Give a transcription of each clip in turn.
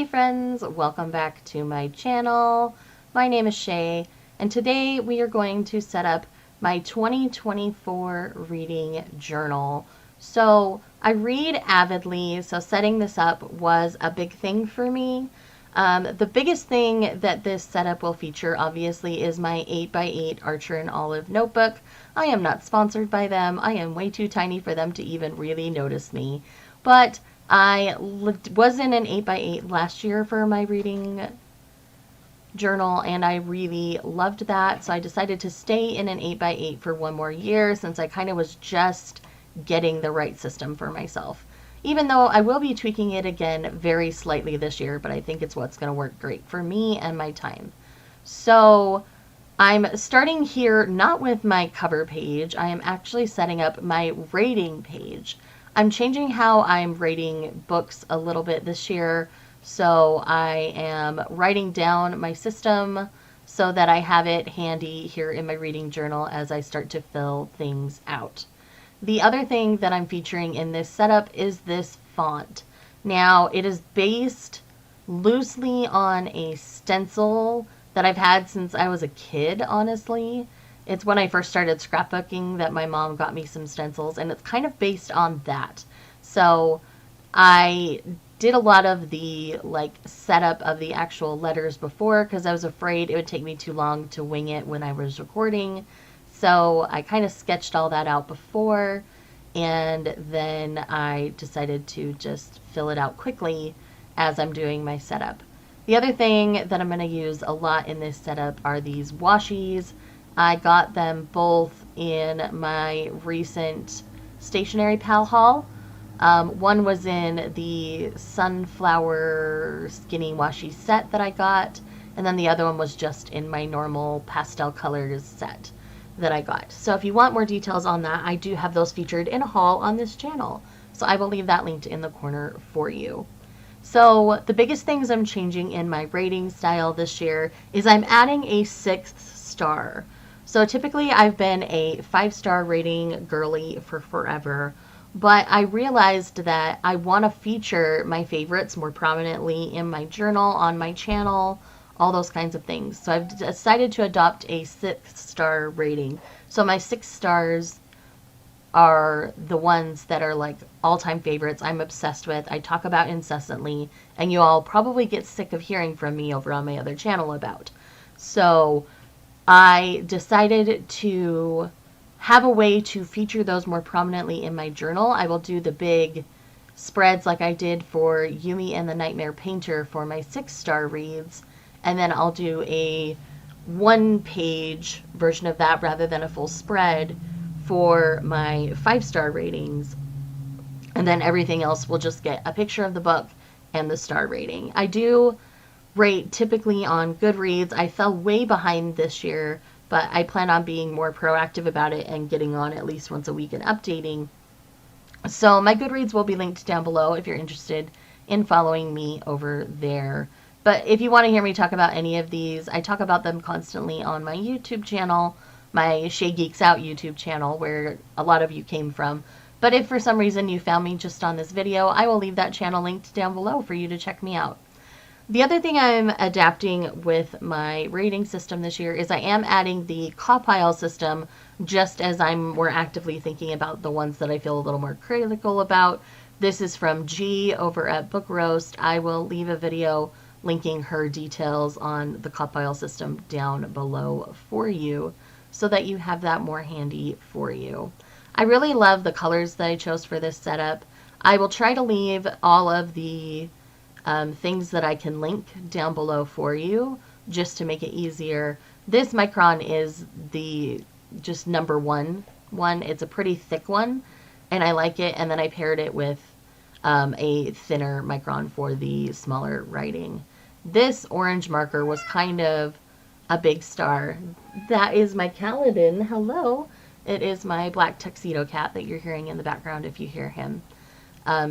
Hey friends, welcome back to my channel. My name is Shay, and today we are going to set up my 2024 reading journal. So I read avidly, so setting this up was a big thing for me. The biggest thing that this setup will feature, obviously, is my 8x8 Archer and Olive notebook. I am not sponsored by them. I am way too tiny for them to even really notice me. But I was in an 8x8 last year for my reading journal, and I really loved that. So I decided to stay in an 8x8 for one more year since I kind of was just getting the right system for myself. Even though I will be tweaking it again very slightly this year, but I think it's what's going to work great for me and my time. So I'm starting here not with my cover page. I am actually setting up my rating page. I'm changing how I'm rating books a little bit this year. So I am writing down my system so that I have it handy here in my reading journal as I start to fill things out. The other thing that I'm featuring in this setup is this font. Now, it is based loosely on a stencil that I've had since I was a kid, honestly. It's when I first started scrapbooking that my mom got me some stencils, and it's kind of based on that. So I did a lot of the setup of the actual letters before because I was afraid it would take me too long to wing it when I was recording. So I kind of sketched all that out before, and then I decided to just fill it out quickly as I'm doing my setup. The other thing that I'm going to use a lot in this setup are these washies. I got them both in my recent Stationery Pal haul. One was in the Sunflower Skinny Washi set that I got, and then the other one was just in my normal pastel colors set that I got. So if you want more details on that, I do have those featured in a haul on this channel. So I will leave that linked in the corner for you. So the biggest things I'm changing in my rating style this year is I'm adding a 6th star. So typically I've been a 5-star rating girly for forever, but I realized that I want to feature my favorites more prominently in my journal, on my channel, all those kinds of things. So I've decided to adopt a 6th star rating. So my 6 stars are the ones that are like all-time favorites I'm obsessed with, I talk about incessantly, and you all probably get sick of hearing from me over on my other channel about. So I decided to have a way to feature those more prominently in my journal. I will do the big spreads like I did for Yumi and the Nightmare Painter for my 6-star reads, and then I'll do a 1-page version of that rather than a full spread for my 5-star ratings, and then everything else will just get a picture of the book and the star rating. I do rate typically on Goodreads. I fell way behind this year, but I plan on being more proactive about it and getting on at least once a week and updating. So my Goodreads will be linked down below if you're interested in following me over there. But if you want to hear me talk about any of these, I talk about them constantly on my YouTube channel, my Shay Geeks Out YouTube channel, where a lot of you came from. But if for some reason you found me just on this video, I will leave that channel linked down below for you to check me out. The other thing I'm adapting with my rating system this year is I am adding the CAWPILE system just as I'm more actively thinking about the ones that I feel a little more critical about. This is from G over at Book Roast. I will leave a video linking her details on the CAWPILE system down below for you so that you have that more handy for you. I really love the colors that I chose for this setup. I will try to leave all of the things that I can link down below for you just to make it easier. This Micron is the just number one. It's a pretty thick one and I like it, and then I paired it with a thinner Micron for the smaller writing. This orange marker was kind of a big star. That is my Kaladin. Hello. It is my black tuxedo cat that you're hearing in the background if you hear him.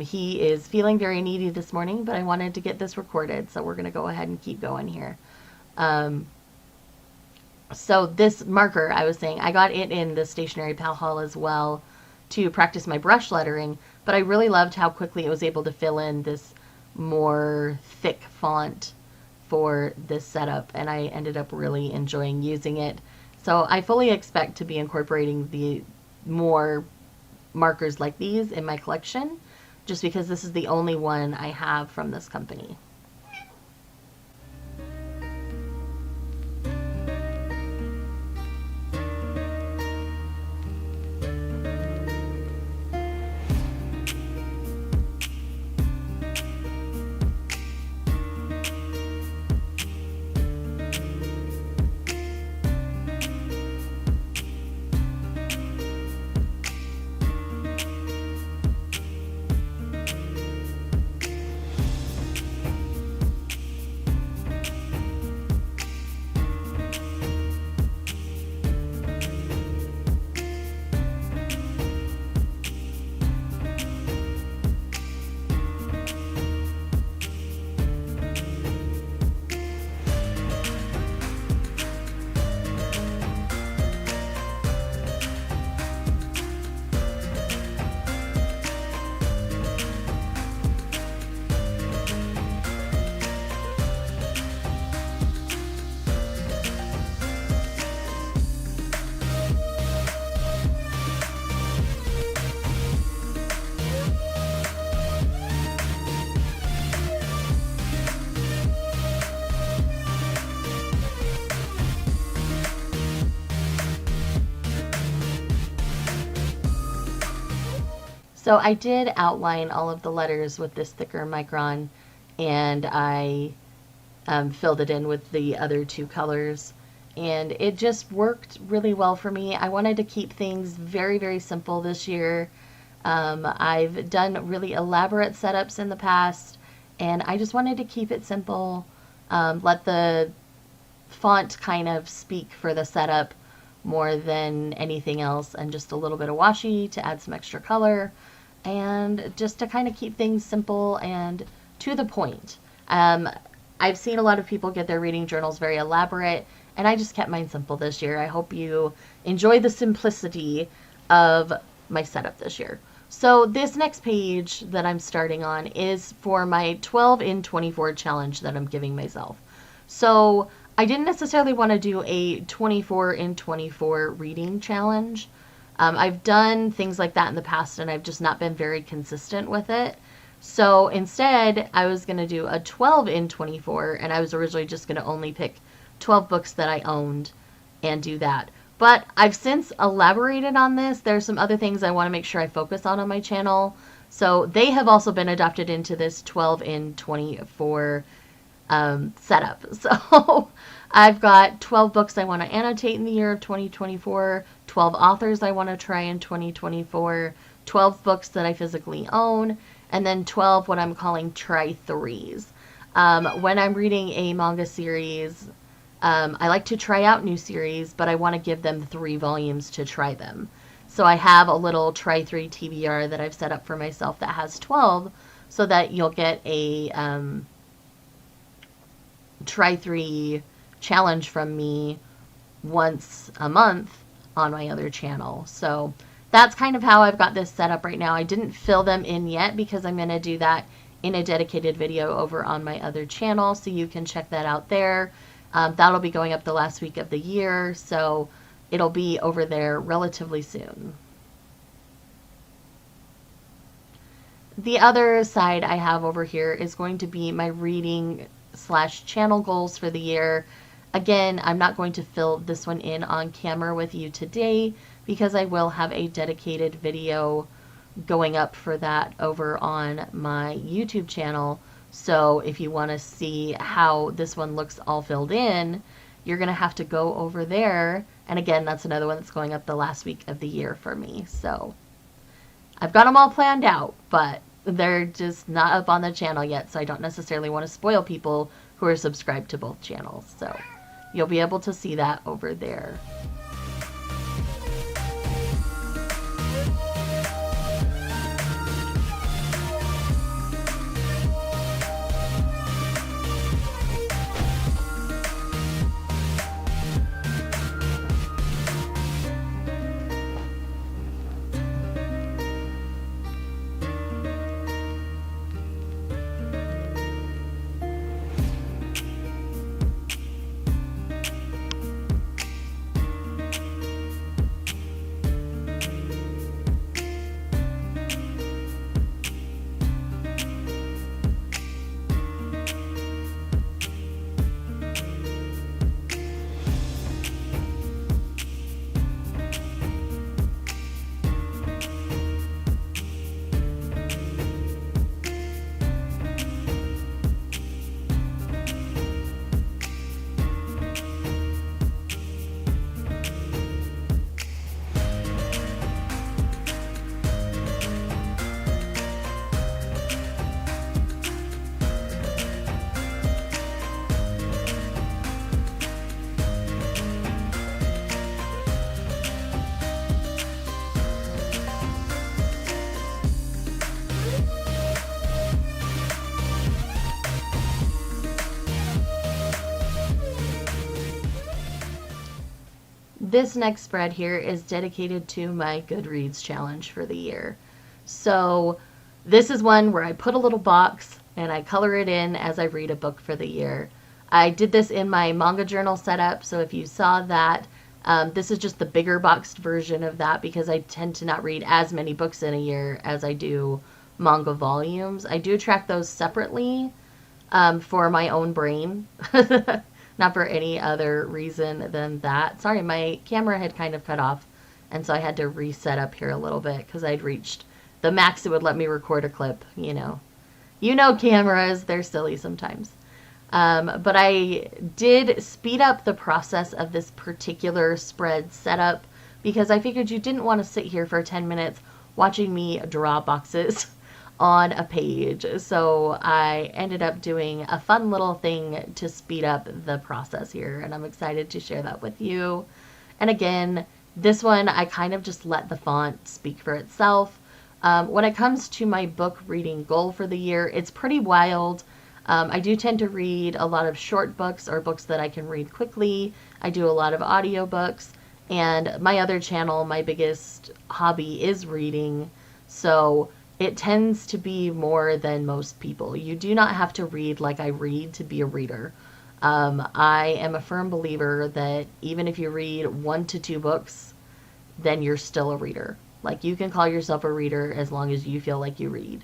He is feeling very needy this morning, but I wanted to get this recorded, so we're going to go ahead and keep going here. So this marker, I was saying, I got it in the Stationery Pal haul as well to practice my brush lettering, but I really loved how quickly it was able to fill in this more thick font for this setup, and I ended up really enjoying using it. So I fully expect to be incorporating the more markers like these in my collection, just because this is the only one I have from this company. So I did outline all of the letters with this thicker micron, and I filled it in with the other two colors, and it just worked really well for me. I wanted to keep things very, very simple this year. I've done really elaborate setups in the past, and I just wanted to keep it simple, let the font kind of speak for the setup more than anything else, and just a little bit of washi to add some extra color, and just to kind of keep things simple and to the point. I've seen a lot of people get their reading journals very elaborate, and I just kept mine simple this year. I hope you enjoy the simplicity of my setup this year. So this next page that I'm starting on is for my 12 in 24 challenge that I'm giving myself. So I didn't necessarily want to do a 24 in 24 reading challenge. I've done things like that in the past, and I've just not been very consistent with it. So instead, I was going to do a 12 in 24, and I was originally just going to only pick 12 books that I owned and do that. But I've since elaborated on this. There's some other things I want to make sure I focus on my channel. So they have also been adopted into this 12 in 24 setup. So I've got 12 books I want to annotate in the year of 2024, 12 authors I want to try in 2024, 12 books that I physically own, and then 12 what I'm calling try threes. When I'm reading a manga series, I like to try out new series, but I want to give them 3 volumes to try them. So I have a little try 3 TBR that I've set up for myself that has 12, so that you'll get a try 3 challenge from me once a month on my other channel. So that's kind of how I've got this set up right now. I didn't fill them in yet because I'm going to do that in a dedicated video over on my other channel, so you can check that out there. That'll be going up the last week of the year, so it'll be over there relatively soon. The other side I have over here is going to be my reading / channel goals for the year. Again, I'm not going to fill this one in on camera with you today because I will have a dedicated video going up for that over on my YouTube channel. So if you want to see how this one looks all filled in, you're going to have to go over there. And again, that's another one that's going up the last week of the year for me. So I've got them all planned out, but they're just not up on the channel yet. So I don't necessarily want to spoil people who are subscribed to both channels. So you'll be able to see that over there. this next spread here is dedicated to my Goodreads challenge for the year. So this is one where I put a little box and I color it in as I read a book for the year. I did this in my manga journal setup, so if you saw that, this is just the bigger boxed version of that because I tend to not read as many books in a year as I do manga volumes. I do track those separately for my own brain, not for any other reason than that. Sorry, my camera had kind of cut off, and so I had to reset up here a little bit because I'd reached the max it would let me record a clip, you know. You know cameras, they're silly sometimes. But I did speed up the process of this particular spread setup because I figured you didn't want to sit here for 10 minutes watching me draw boxes on a page. So I ended up doing a fun little thing to speed up the process here, and I'm excited to share that with you. And again, this one I kind of just let the font speak for itself. When it comes to my book reading goal for the year, it's pretty wild. I do tend to read a lot of short books or books that I can read quickly. I do a lot of audiobooks, and my other channel, my biggest hobby is reading. So it tends to be more than most people. You do not have to read like I read to be a reader. I am a firm believer that even if you read 1 to 2 books, then you're still a reader. Like, you can call yourself a reader as long as you feel like you read.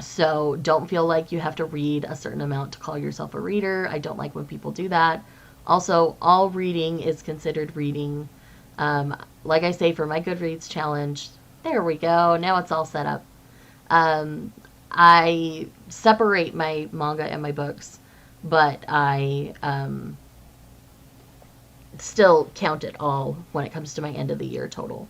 So don't feel like you have to read a certain amount to call yourself a reader. I don't like when people do that. Also, all reading is considered reading. Like I say, for my Goodreads challenge, there we go. Now it's all set up. I separate my manga and my books, but I still count it all when it comes to my end of the year total.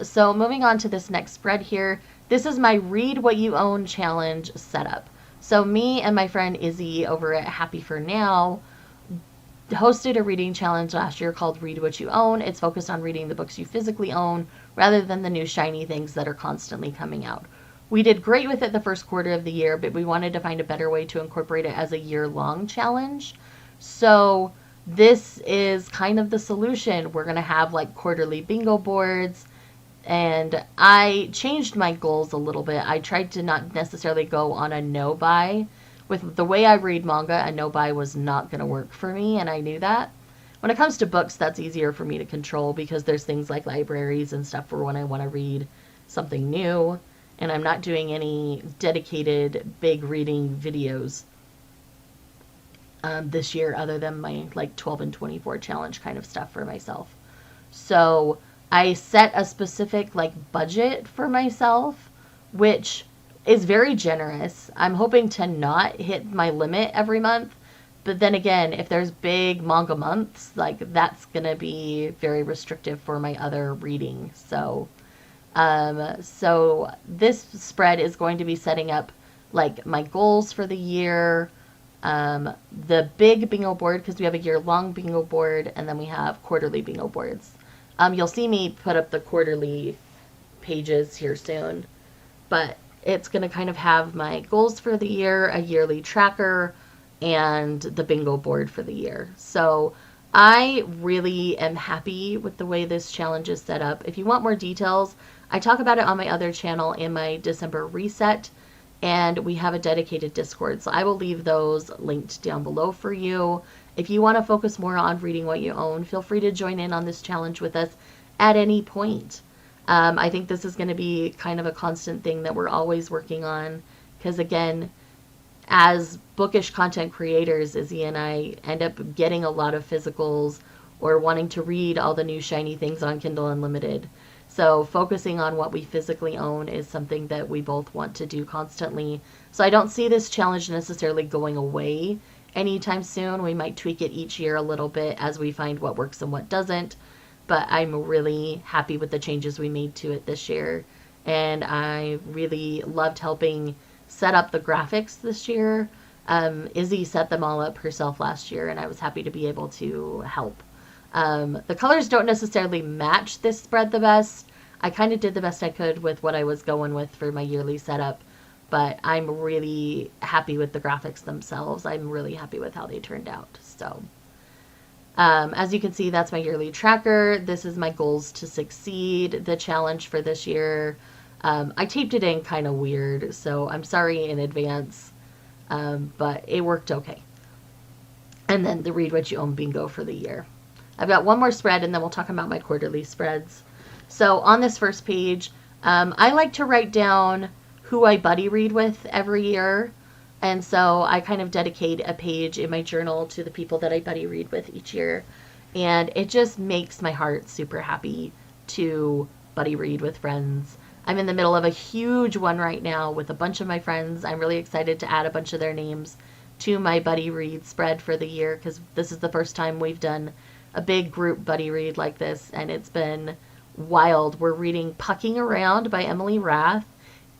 So moving on to this next spread here, this is my Read What You Own challenge setup. So me and my friend Izzy over at Happy for Now hosted a reading challenge last year called Read What You Own. It's focused on reading the books you physically own rather than the new shiny things that are constantly coming out. We did great with it the first quarter of the year, but we wanted to find a better way to incorporate it as a year-long challenge. So this is kind of the solution. We're going to have like quarterly bingo boards, and I changed my goals a little bit. I tried to not necessarily go on a no-buy. With the way I read manga, a no-buy was not going to work for me, and I knew that. When it comes to books, that's easier for me to control because there's things like libraries and stuff for when I want to read something new, and I'm not doing any dedicated big reading videos this year other than my like 12 and 24 challenge kind of stuff for myself. So I set a specific like budget for myself, which is very generous. I'm hoping to not hit my limit every month. But then again, if there's big manga months, like that's going to be very restrictive for my other reading. So this spread is going to be setting up like my goals for the year, the big bingo board, because we have a year-long bingo board, and then we have quarterly bingo boards. You'll see me put up the quarterly pages here soon, but it's going to kind of have my goals for the year, a yearly tracker, and the bingo board for the year. So I really am happy with the way this challenge is set up. If you want more details, I talk about it on my other channel in my December reset, and we have a dedicated Discord. So I will leave those linked down below for you. If you want to focus more on reading what you own, feel free to join in on this challenge with us at any point. I think this is going to be kind of a constant thing that we're always working on because, again, as bookish content creators, Izzy and I end up getting a lot of physicals or wanting to read all the new shiny things on Kindle Unlimited. So focusing on what we physically own is something that we both want to do constantly. So I don't see this challenge necessarily going away anytime soon. We might tweak it each year a little bit as we find what works and what doesn't. But I'm really happy with the changes we made to it this year. And I really loved helping set up the graphics this year. Izzy set them all up herself last year, and I was happy to be able to help. The colors don't necessarily match this spread the best. I kind of did the best I could with what I was going with for my yearly setup, but I'm really happy with the graphics themselves. I'm really happy with how they turned out. So As you can see, that's my yearly tracker. This is my goals to succeed, the challenge for this year. I taped it in kind of weird, so I'm sorry in advance, but it worked okay. And then the Read What You Own bingo for the year. I've got one more spread, and then we'll talk about my quarterly spreads. So on this first page, I like to write down who I buddy read with every year. And so I kind of dedicate a page in my journal to the people that I buddy read with each year. And it just makes my heart super happy to buddy read with friends. I'm in the middle of a huge one right now with a bunch of my friends. I'm really excited to add a bunch of their names to my buddy read spread for the year because this is the first time we've done a big group buddy read like this, and it's been wild. We're reading Pucking Around by Emily Rath.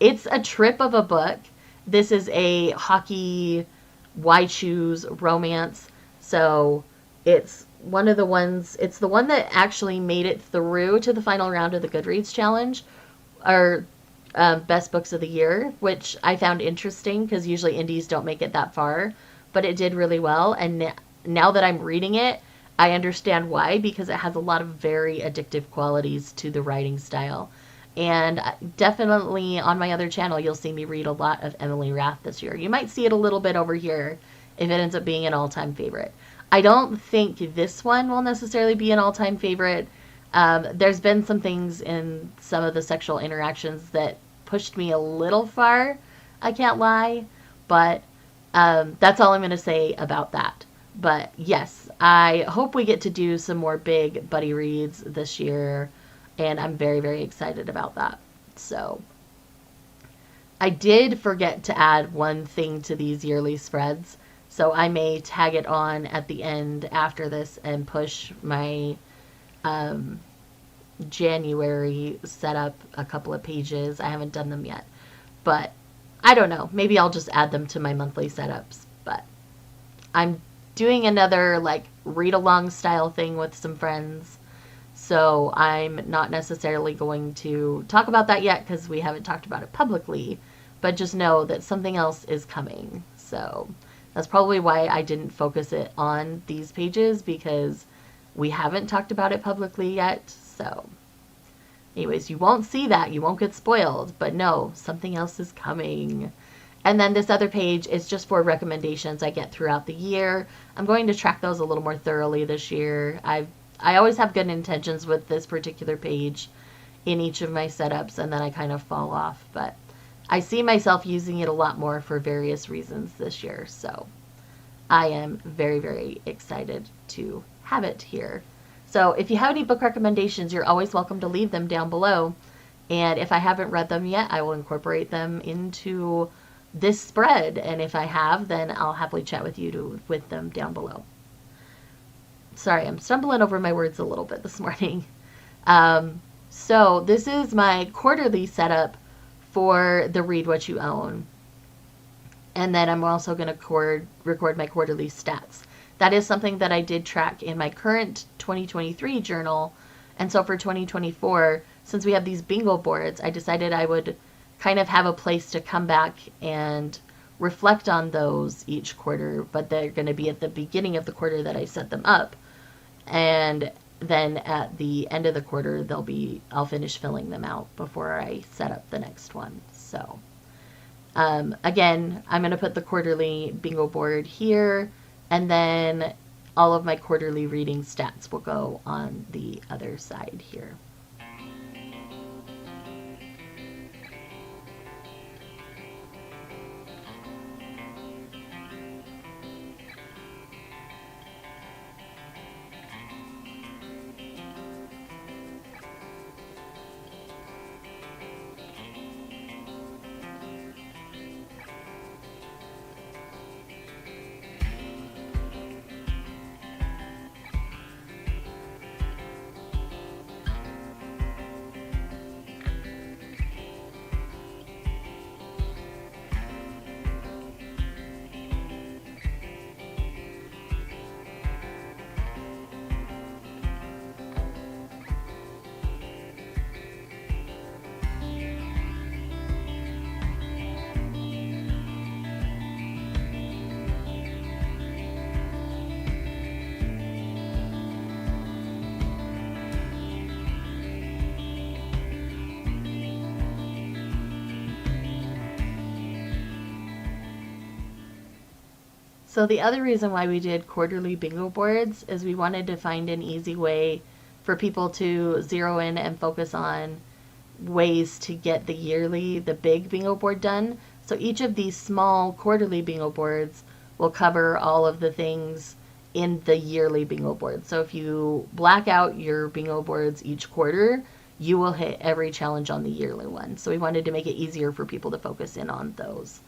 It's a trip of a book. This is a hockey why choose romance. So it's one of the ones, it's the one that actually made it through to the final round of the Goodreads challenge, or best books of the year, which I found interesting because usually indies don't make it that far, but it did really well. And now that I'm reading it, I understand why, because it has a lot of very addictive qualities to the writing style. And definitely on my other channel, you'll see me read a lot of Emily Rath this year. You might see it a little bit over here if it ends up being an all-time favorite. I don't think this one will necessarily be an all-time favorite. There's been some things in some of the sexual interactions that pushed me a little far, I can't lie, but that's all I'm going to say about that. But yes, I hope we get to do some more big buddy reads this year, and I'm very, very excited about that. So I did forget to add one thing to these yearly spreads, so I may tag it on at the end after this and push my January setup a couple of pages. I haven't done them yet, but I don't know. Maybe I'll just add them to my monthly setups. But I'm doing another like read along style thing with some friends, so I'm not necessarily going to talk about that yet because we haven't talked about it publicly, but just know that something else is coming. So that's probably why I didn't focus it on these pages, because we haven't talked about it publicly yet. So anyways, you won't see that. You won't get spoiled. But no, something else is coming. And then this other page is just for recommendations I get throughout the year. I'm going to track those a little more thoroughly this year. I always have good intentions with this particular page in each of my setups, and then I kind of fall off. But I see myself using it a lot more for various reasons this year. So I am very, very excited to have it here. So if you have any book recommendations, you're always welcome to leave them down below. And if I haven't read them yet, I will incorporate them into this spread. And if I have, then I'll happily chat with you with them down below. Sorry, I'm stumbling over my words a little bit this morning. So this is my quarterly setup for the Read What You Own. And then I'm also going to record my quarterly stats. That is something that I did track in my current 2023 journal. And so for 2024, since we have these bingo boards, I decided I would kind of have a place to come back and reflect on those each quarter, but they're going to be at the beginning of the quarter that I set them up. And then at the end of the quarter, I'll finish filling them out before I set up the next one. So again, I'm going to put the quarterly bingo board here, and then all of my quarterly reading stats will go on the other side here. So the other reason why we did quarterly bingo boards is we wanted to find an easy way for people to zero in and focus on ways to get the big bingo board done. So each of these small quarterly bingo boards will cover all of the things in the yearly bingo board. So if you black out your bingo boards each quarter, you will hit every challenge on the yearly one. So we wanted to make it easier for people to focus in on those.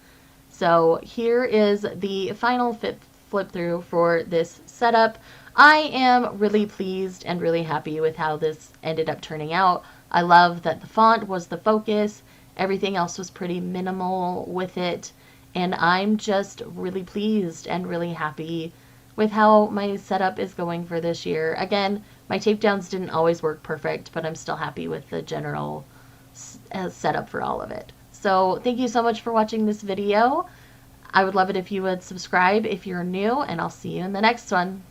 So here is the final flip through for this setup. I am really pleased and really happy with how this ended up turning out. I love that the font was the focus. Everything else was pretty minimal with it. And I'm just really pleased and really happy with how my setup is going for this year. Again, my tape downs didn't always work perfect, but I'm still happy with the general setup for all of it. So thank you so much for watching this video. I would love it if you would subscribe if you're new, and I'll see you in the next one.